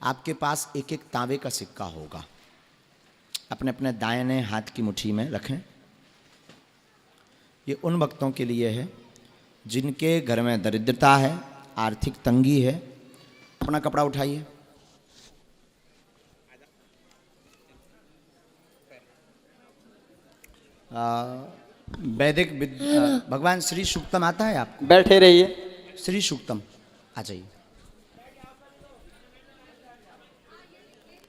आपके पास एक एक तांबे का सिक्का होगा, अपने अपने दाहिने हाथ की मुट्ठी में रखें। ये उन भक्तों के लिए है जिनके घर में दरिद्रता है, आर्थिक तंगी है। अपना कपड़ा उठाइए। वैदिक भगवान श्री सूक्तम आता है आपको? बैठे रहिए। श्री सूक्तम आ जाइए।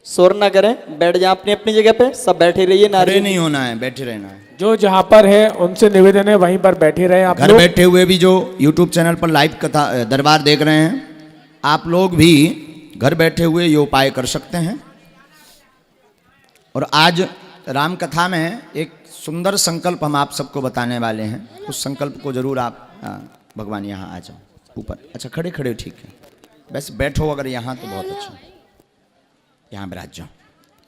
शोर ना करें, बैठ जाए अपनी अपनी जगह पे, सब बैठे रहिए। खड़े नहीं होना है, बैठे रहना है। जो जहाँ पर है उनसे निवेदन है वहीं पर बैठे रहे आप। घर बैठे हुए भी जो YouTube चैनल पर लाइव कथा दरबार देख रहे हैं, आप लोग भी घर बैठे हुए ये उपाय कर सकते हैं। और आज राम कथा में एक सुंदर संकल्प हम आप सबको बताने वाले हैं। उस संकल्प को जरूर आप भगवान यहाँ आ जाओ ऊपर। अच्छा खड़े खड़े ठीक है, वैसे बैठो अगर यहाँ तो बहुत अच्छा। यहाँ विराज जाओ,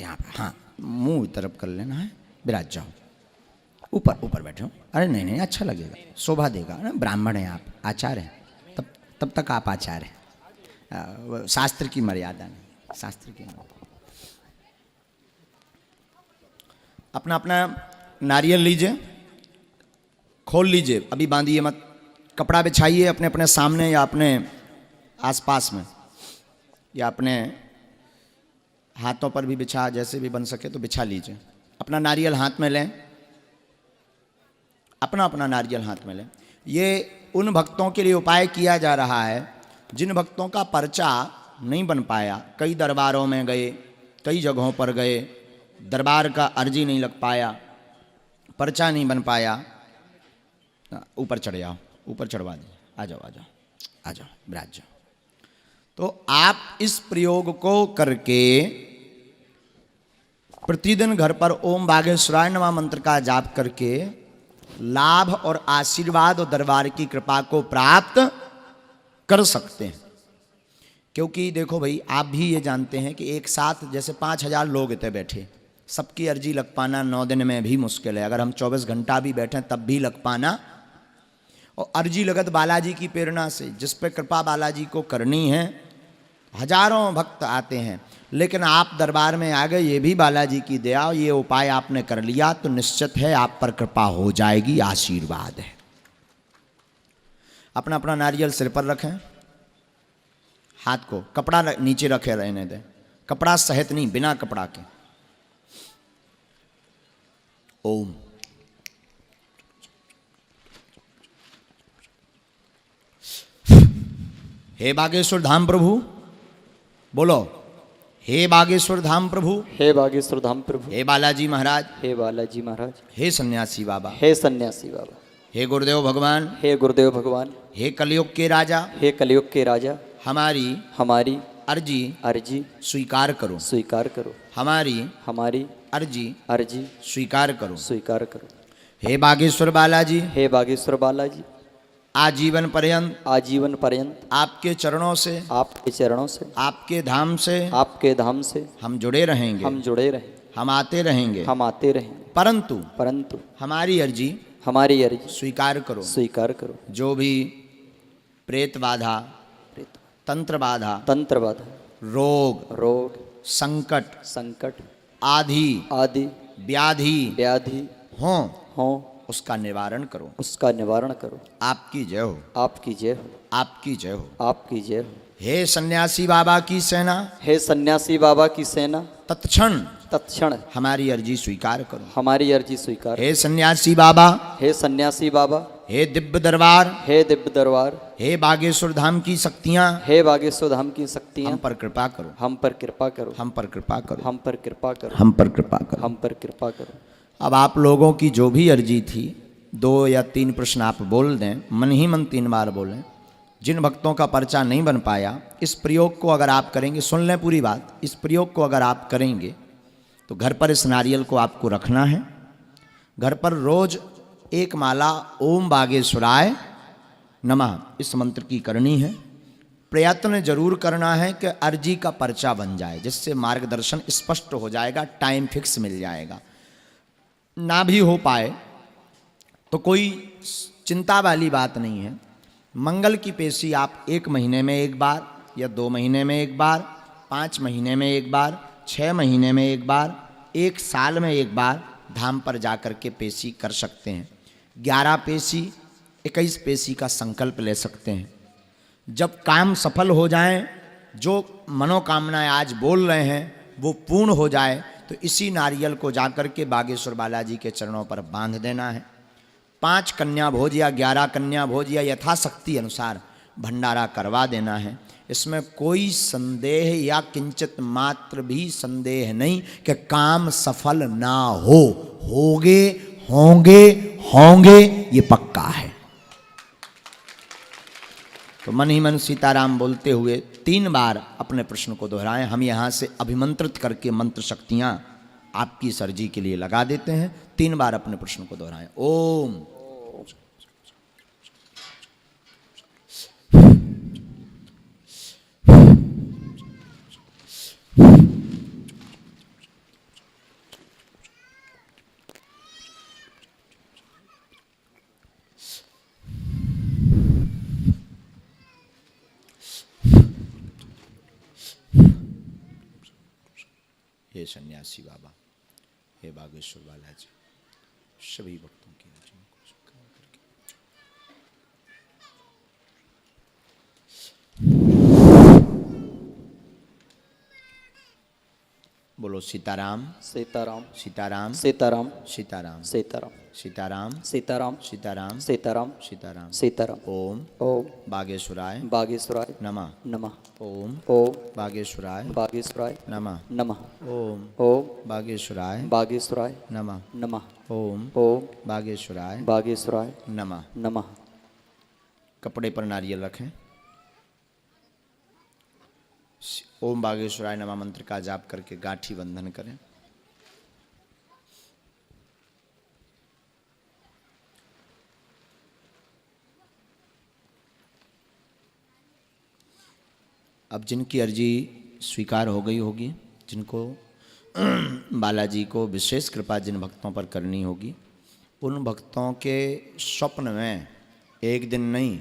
यहाँ पर हाँ, मुंह तरफ कर लेना है, विराज जाओ। ऊपर ऊपर बैठो। अरे नहीं नहीं, अच्छा लगेगा, शोभा देगा ना। ब्राह्मण हैं आप, आचार्य हैं, तब तक आप आचार्य हैं। शास्त्र की मर्यादा नहीं, शास्त्र की मर्यादा। अपना अपना नारियल लीजिए, खोल लीजिए, अभी बांधिए मत। कपड़ा बिछाइए अपने अपने सामने या अपने आसपास में, या अपने हाथों पर भी बिछा, जैसे भी बन सके तो बिछा लीजिए। अपना नारियल हाथ में लें, अपना अपना नारियल हाथ में लें। ये उन भक्तों के लिए उपाय किया जा रहा है जिन भक्तों का पर्चा नहीं बन पाया। कई दरबारों में गए, कई जगहों पर गए, दरबार का अर्जी नहीं लग पाया, पर्चा नहीं बन पाया। ऊपर चढ़ जाओ, ऊपर चढ़वा दें। आ जाओ आ जाओ आ जाओ, विराज जाओ। तो आप इस प्रयोग को करके प्रतिदिन घर पर ओम बागेश्वराय नमः मंत्र का जाप करके लाभ और आशीर्वाद और दरबार की कृपा को प्राप्त कर सकते हैं। क्योंकि देखो भाई, आप भी ये जानते हैं कि एक साथ जैसे 5000 लोग थे बैठे, सबकी अर्जी लग पाना 9 दिन में भी मुश्किल है। अगर हम 24 घंटा भी बैठें तब भी लग पाना। और अर्जी लगत बालाजी की प्रेरणा से, जिस पे कृपा बालाजी को करनी है। हजारों भक्त आते हैं, लेकिन आप दरबार में आ गए, ये भी बालाजी की दया। ये उपाय आपने कर लिया तो निश्चित है आप पर कृपा हो जाएगी, आशीर्वाद है। अपना अपना नारियल सिर पर रखें, हाथ को कपड़ा नीचे रखे रहने दें, कपड़ा सहित नहीं, बिना कपड़ा के। ओम हे बागेश्वर धाम प्रभु, बोलो हे बागेश्वर धाम प्रभु, हे बागेश्वर धाम प्रभु, हे बालाजी महाराज, हे बालाजी महाराज, हे सन्यासी बाबा, हे सन्यासी बाबा, हे गुरुदेव भगवान, हे गुरुदेव भगवान, हे कलयुग के राजा, हे कलयुग के राजा, हमारी अर्जी स्वीकार करो, स्वीकार करो। हमारी अर्जी स्वीकार करो, स्वीकार करो। हे बागेश्वर बालाजी, हे बागेश्वर बालाजी, आजीवन पर्यंत आपके चरणों से, आपके धाम से हम जुड़े रहेंगे, हम आते रहेंगे, परंतु हमारी अर्जी स्वीकार करो। जो भी प्रेत बाधा, तंत्र बाधा, रोग, संकट आदि व्याधि हो उसका निवारण करो। आपकी जय हो, आपकी जय हो। हे सन्यासी बाबा की सेना, तत्क्षण हमारी अर्जी स्वीकार करो। हे सन्यासी बाबा, हे दिव्य दरबार, हे बागेश्वर धाम की शक्तियाँ, हम पर कृपा करो। अब आप लोगों की जो भी अर्जी थी, 2 या 3 प्रश्न आप बोल दें, मन ही मन 3 बार बोलें। जिन भक्तों का पर्चा नहीं बन पाया, इस प्रयोग को अगर आप करेंगे, सुन लें पूरी बात, इस प्रयोग को अगर आप करेंगे तो घर पर इस नारियल को आपको रखना है। घर पर रोज 1 माला ओम बागेश्वराय नमः इस मंत्र की करनी है। प्रयत्न जरूर करना है कि अर्जी का पर्चा बन जाए, जिससे मार्गदर्शन स्पष्ट हो जाएगा, टाइम फिक्स मिल जाएगा। ना भी हो पाए तो कोई चिंता वाली बात नहीं है। मंगल की पेशी आप 1 महीने में 1 बार या 2 महीने में 1 बार, 5 महीने में एक बार, 6 महीने में एक बार, 1 साल में एक बार धाम पर जाकर के पेशी कर सकते हैं। 11 पेशी, 21 पेशी का संकल्प ले सकते हैं। जब काम सफल हो जाए, जो मनोकामनाएं आज बोल रहे हैं वो पूर्ण हो जाए, तो इसी नारियल को जाकर के बागेश्वर बालाजी के चरणों पर बांध देना है। 5 कन्या भोज या 11 कन्या भोज या यथाशक्ति अनुसार भंडारा करवा देना है। इसमें कोई संदेह या किंचित मात्र भी संदेह नहीं कि काम सफल ना हो। होंगे होंगे होंगे, ये पक्का है। तो मन ही मन सीताराम बोलते हुए 3 बार अपने प्रश्न को दोहराएं। हम यहाँ से अभिमंत्रित करके मंत्र शक्तियाँ आपकी सर्जी के लिए लगा देते हैं। 3 बार अपने प्रश्न को दोहराएं। ओम। हे सन्यासी बाबा, हे बागेश्वर बालाजी, सभी भक्तों की रचना को स्वीकार करके बोलो सीताराम सीताराम सीताराम सीताराम सीताराम सीताराम सीताराम सीताराम सीताराम सीताराम सीताराम। सीताराम। ओम ओम बागेश्वराय बागेश्वराय नमः। नमः। ओम ओम बागेश्वराय बागेश्वराय नमः। नमः। ओम ओम बागेश्वराय बागेश्वराय नमः। नमः। ओम ओम बागेश्वराय बागेश्वराय नमः। नमः। कपड़े पर नारियल रखें। ओम बागेश्वराय नमः मंत्र का जाप करके गांठी बंधन करें। अब जिनकी अर्जी स्वीकार हो गई होगी, जिनको बालाजी को विशेष कृपा जिन भक्तों पर करनी होगी, उन भक्तों के स्वप्न में 1 दिन नहीं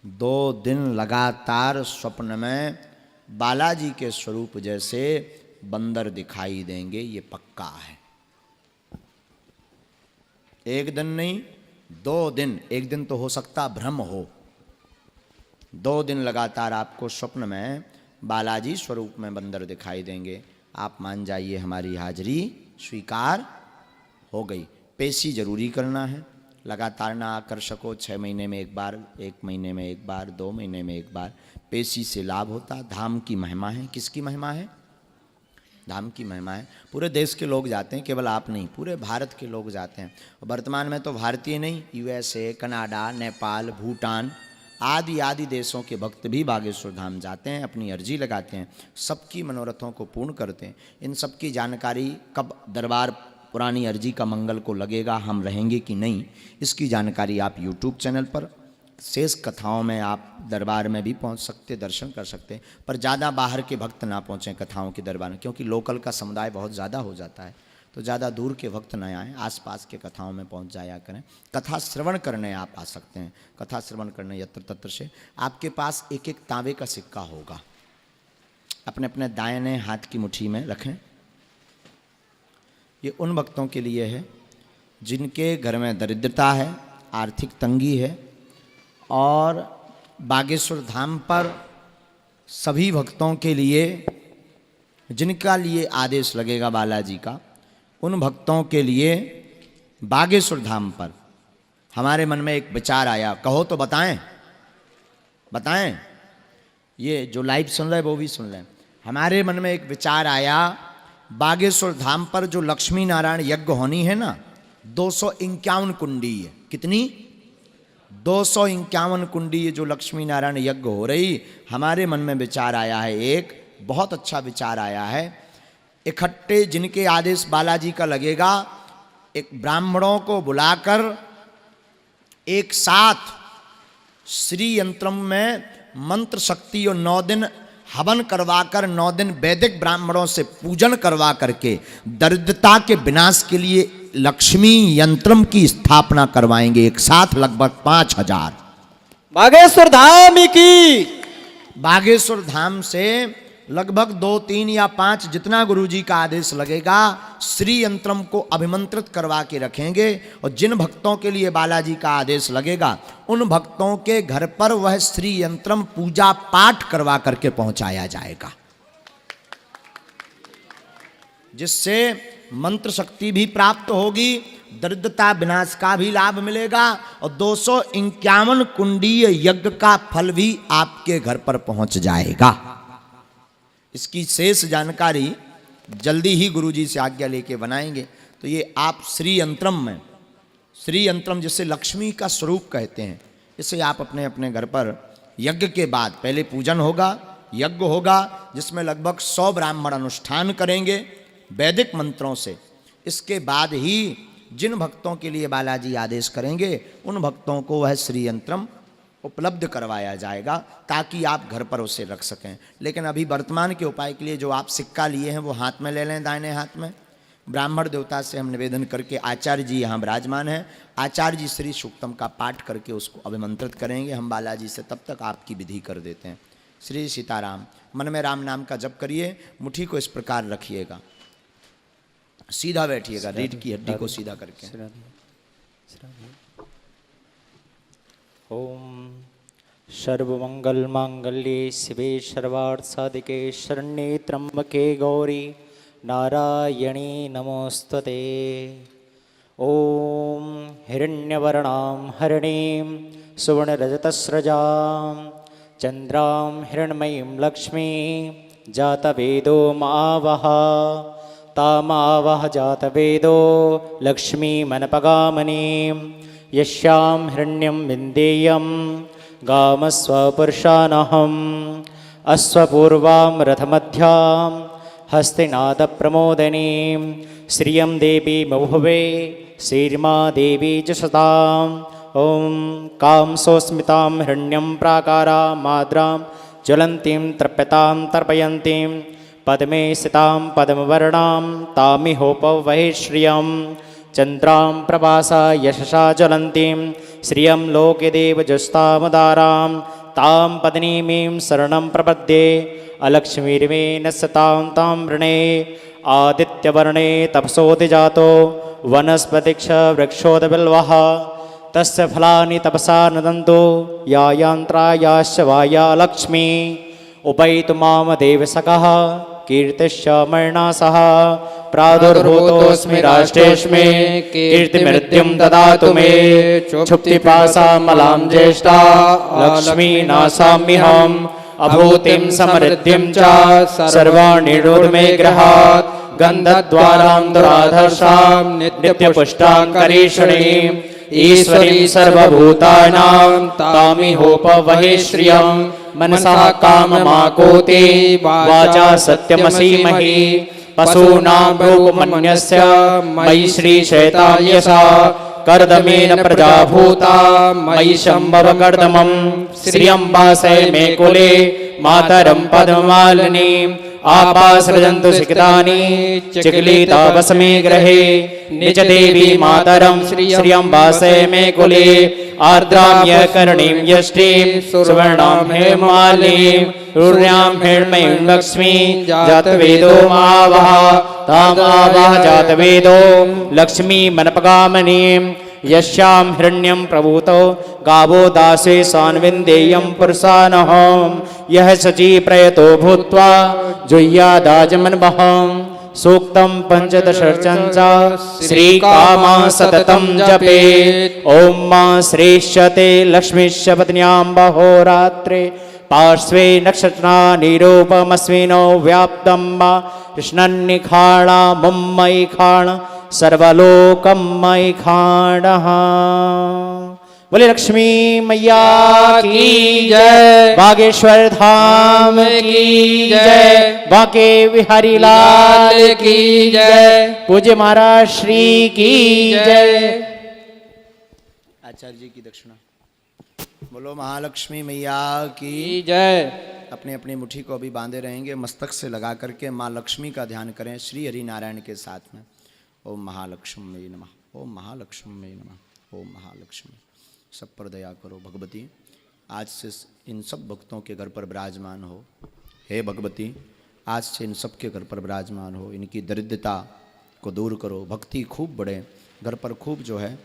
2 दिन लगातार स्वप्न में बालाजी के स्वरूप जैसे बंदर दिखाई देंगे। ये पक्का है। 1 दिन नहीं 2 दिन, 1 दिन तो हो सकता भ्रम हो, 2 दिन लगातार आपको स्वप्न में बालाजी स्वरूप में बंदर दिखाई देंगे। आप मान जाइए हमारी हाजिरी स्वीकार हो गई। पेशी जरूरी करना है, लगातार ना कर सको 6 महीने में एक बार, 1 महीने में एक बार, 2 महीने में एक बार, पेशी से लाभ होता। धाम की महिमा है। किसकी महिमा है? धाम की महिमा है। पूरे देश के लोग जाते हैं, केवल आप नहीं, पूरे भारत के लोग जाते हैं। वर्तमान में तो भारतीय नहीं, USA, कनाडा, नेपाल, भूटान आदि आदि देशों के भक्त भी बागेश्वर धाम जाते हैं, अपनी अर्जी लगाते हैं, सबकी मनोरथों को पूर्ण करते हैं। इन सब की जानकारी कब दरबार पुरानी अर्जी का मंगल को लगेगा, हम रहेंगे कि नहीं, इसकी जानकारी आप YouTube चैनल पर शेष कथाओं में आप दरबार में भी पहुंच सकते, दर्शन कर सकते हैं। पर ज़्यादा बाहर के भक्त ना पहुँचें कथाओं के दरबार में, क्योंकि लोकल का समुदाय बहुत ज़्यादा हो जाता है। तो ज़्यादा दूर के भक्त न आएँ, आसपास के कथाओं में पहुंच जाया करें। कथा श्रवण करने आप आ सकते हैं। कथा श्रवण करने यत्र तत्र से आपके पास 1-1 तांबे का सिक्का होगा, अपने अपने दाहिने हाथ की मुट्ठी में रखें। ये उन भक्तों के लिए है जिनके घर में दरिद्रता है, आर्थिक तंगी है, और बागेश्वर धाम पर सभी भक्तों के लिए जिनका लिए आदेश लगेगा बालाजी का, उन भक्तों के लिए बागेश्वर धाम पर हमारे मन में एक विचार आया। कहो तो बताएं, बताएं। ये जो लाइव सुन रहे वो भी सुन लें। हमारे मन में एक विचार आया, बागेश्वर धाम पर जो लक्ष्मी नारायण यज्ञ होनी है ना, 251 कुंडी है। कितनी? 251 कुंडी जो लक्ष्मी नारायण यज्ञ हो रही। हमारे मन में विचार आया है, एक बहुत अच्छा विचार आया है। इकट्ठे जिनके आदेश बालाजी का लगेगा, एक ब्राह्मणों को बुलाकर एक साथ श्री यंत्रम में मंत्र शक्ति और 9 दिन हवन करवाकर, 9 दिन वैदिक ब्राह्मणों से पूजन करवा करके दरिद्रता के विनाश के लिए लक्ष्मी यंत्रम की स्थापना करवाएंगे। एक साथ लगभग 5000। बागेश्वर धाम की। बागेश्वर धाम से लगभग 2, 3 या 5 जितना गुरुजी का आदेश लगेगा श्री यंत्रम को अभिमंत्रित करवा के रखेंगे। और जिन भक्तों के लिए बालाजी का आदेश लगेगा उन भक्तों के घर पर वह श्री यंत्रम पूजा पाठ करवा करके पहुंचाया जाएगा, जिससे मंत्र शक्ति भी प्राप्त होगी, दरिद्रता विनाश का भी लाभ मिलेगा और 251 कुंडीय यज्ञ का फल भी आपके घर पर पहुंच जाएगा। इसकी शेष जानकारी जल्दी ही गुरुजी से आज्ञा लेके बनाएंगे। तो ये आप श्री यंत्रम में, श्री यंत्रम जिसे लक्ष्मी का स्वरूप कहते हैं, इसे आप अपने अपने घर पर यज्ञ के बाद पहले पूजन होगा, यज्ञ होगा जिसमें लगभग 100 ब्राह्मण अनुष्ठान करेंगे वैदिक मंत्रों से। इसके बाद ही जिन भक्तों के लिए बालाजी आदेश करेंगे उन भक्तों को वह श्री यंत्रम उपलब्ध करवाया जाएगा ताकि आप घर पर उसे रख सकें। लेकिन अभी वर्तमान के उपाय के लिए जो आप सिक्का लिए हैं वो हाथ में ले लें, दाहिने हाथ में। ब्राह्मण देवता से हम निवेदन करके, आचार्य जी यहाँ विराजमान हैं, आचार्य जी श्री सूक्तम का पाठ करके उसको अभिमंत्रित करेंगे। हम बालाजी से तब तक आपकी विधि कर देते हैं। श्री सीताराम। मन में राम नाम का जप करिए, मुट्ठी को इस प्रकार रखिएगा, सीधा बैठिएगा, रीढ़ की हड्डी को सीधा करके। ओम सर्वमंगल मांगल्ये शिवे सर्वार्थ साधिके शरण्ये त्र्यंबके गौरी नारायणी नमोस्तुते। ओम हिरण्यवर्णां हरिणीं सुवर्णरजतस्रजां चंद्रां हिरण्मयीं लक्ष्मीं जातवेदो मावह तामावह जातवेदो लक्ष्मीमनपगामिनीं यस्यां हिरण्यं विन्देयं गामस्वपुरुषानहम् अश्वपूर्वां रथमध्यां हस्तिनादप्रमोदिनीं श्रियं देवी महुवे श्रीर्मा देवी च सताम्। ॐ कांसोस्मितां हिरण्यं प्राकारां माद्रां ज्वलन्तीं तर्प्यतां तर्पयन्तीं पद्मे स्थितां पद्मवर्णां तामिहोपवहे श्रियं चन्द्रां प्रभासा यशसा ज्वलन्तीं श्रियं लोके देवजस्तामदारां तां पत्नीमीं शरणं प्रपद्ये अलक्ष्मीर्मेण सतां तां वृणे आदित्यवर्णे तपसोऽधिजातो वनस्पतिक्ष वृक्षोदबिल्वः तस्य फलानि तपसा नदन्तो या यान्त्रायाश्च वाया लक्ष्मी उपैतु माम देवसखः कीर्तिश्च मरणा सह प्रादुर्भूतोऽस्मि राष्ट्रेऽस्मि कीर्तिमृत्युं ददातु मे क्षुप्तिपाशामलां ज्येष्ठा लक्ष्मी नाशाम्यहम् अभूतिं समृद्धिं च सर्वाणि रूढमे गृहात् गन्धद्वारां दुराधर्षां नित्यपुष्टां करीषणीम् ईश्वरीं सर्वभूतानां तामिहोपवहे श्रियं मनसा काममाकोति वाचा सत्यमसीमहि पशूनां रूपमन्यस्य मयि श्रीशैतायसा कर्दमेन प्रजाभूता मयि शम्भवकर्दमं श्रियं वासय मे कुले मातरं पद्ममालिनीम् आपासृजन्तु सिक्तानि चिक्लिता वसमे गृहे निज देवी मातरं श्रियं वासय मे कुले आर्द्रां यकर्णीं यष्टिं सुवर्णां हेमालिनीं रुर्यां हिरण्मयीं लक्ष्मी जातवेदो मावह तामावह जातवेदो लक्ष्मीमनपगामिनीं यस्यां हिरण्यं प्रभूतो गावो दासे सान्विन्देयं पुरुषानहं यः शची प्रयतो भूत्वा जुह्यादाजमन्वहं सूक्तं पञ्चदशर्चं च श्रीकामा सततं जपेत्। ॐ मा श्रेष्यते लक्ष्मीश्च पत्न्यां बहोरात्रे पार्श्वे नक्षत्रानिरूपमस्मिनो व्याप्तं मा कृष्णन्निखाणा मुम्मयि खाण सर्वलोकं मयि खाणः। बोले लक्ष्मी मैया की जय, बागेश्वर धाम की जय, बांके बिहारी लाल की जय, पूज्य महाराज श्री की जय। आचार्य जी की दक्षिणा। बोलो महालक्ष्मी मैया की जय। अपने अपनी मुट्ठी को अभी बांधे रहेंगे, मस्तक से लगा करके माँ लक्ष्मी का ध्यान करें श्री हरि नारायण के साथ में। ओम महालक्ष्मी नमः, ओम महालक्ष्मी नमः, ओम महालक्ष्मी। सब पर दया करो भगवती। आज से इन सब भक्तों के घर पर विराजमान हो। हे भगवती, आज से इन सबके घर पर विराजमान हो, इनकी दरिद्रता को दूर करो, भक्ति खूब बढ़े, घर पर खूब जो है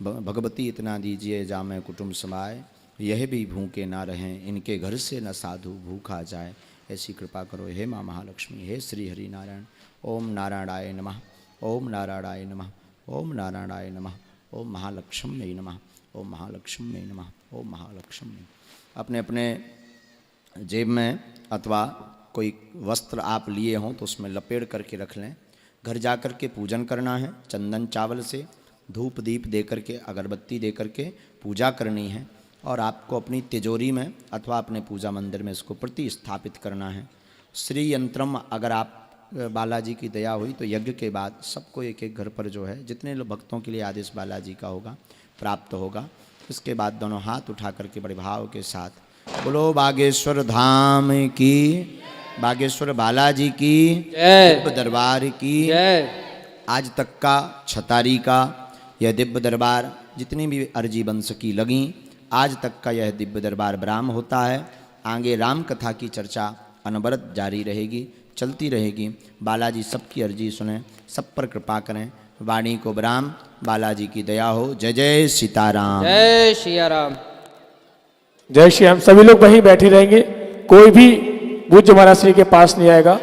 भगवती इतना दीजिए जामे कुटुंब समाए, यह भी भूखे ना रहें, इनके घर से न साधु भूखा जाए, ऐसी कृपा करो हे माँ महालक्ष्मी, हे श्री हरि नारायण। ओम नारायणाय नमः, ओम नारायणाय नमः, ओम नारायणाय नमः, ओम महालक्ष्मी नमः, ओम महालक्ष्मी नमः, ओम महालक्ष्मी। अपने अपने जेब में अथवा कोई वस्त्र आप लिए हों तो उसमें लपेट करके रख लें। घर जा कर के पूजन करना है, चंदन चावल से धूप दीप दे करके, अगरबत्ती दे करके पूजा करनी है और आपको अपनी तिजोरी में अथवा अपने पूजा मंदिर में इसको प्रतिस्थापित करना है। श्री यंत्रम अगर आप बालाजी की दया हुई तो यज्ञ के बाद सबको एक एक घर पर जो है जितने लोग भक्तों के लिए आदेश बालाजी का होगा प्राप्त होगा। इसके बाद दोनों हाथ उठा करके बड़े भाव के साथ बोलो बागेश्वर धाम की, बागेश्वर बालाजी की दिव्य दरबार की। आज तक का छतारी का यह दिव्य दरबार जितनी भी अर्जी वंश की लगी, आज तक का यह दिव्य दरबार ब्राह्म होता है। आगे राम कथा की चर्चा अनवरत जारी रहेगी, चलती रहेगी। बालाजी सबकी अर्जी सुने, सब पर कृपा करें, वाणी को ब्राह्म बालाजी की दया हो। जय जय सीताराम, जय सिया राम। जय श्री राम। सभी लोग वहीं बैठे रहेंगे, कोई भी पूज्य महाराज श्री के पास नहीं आएगा।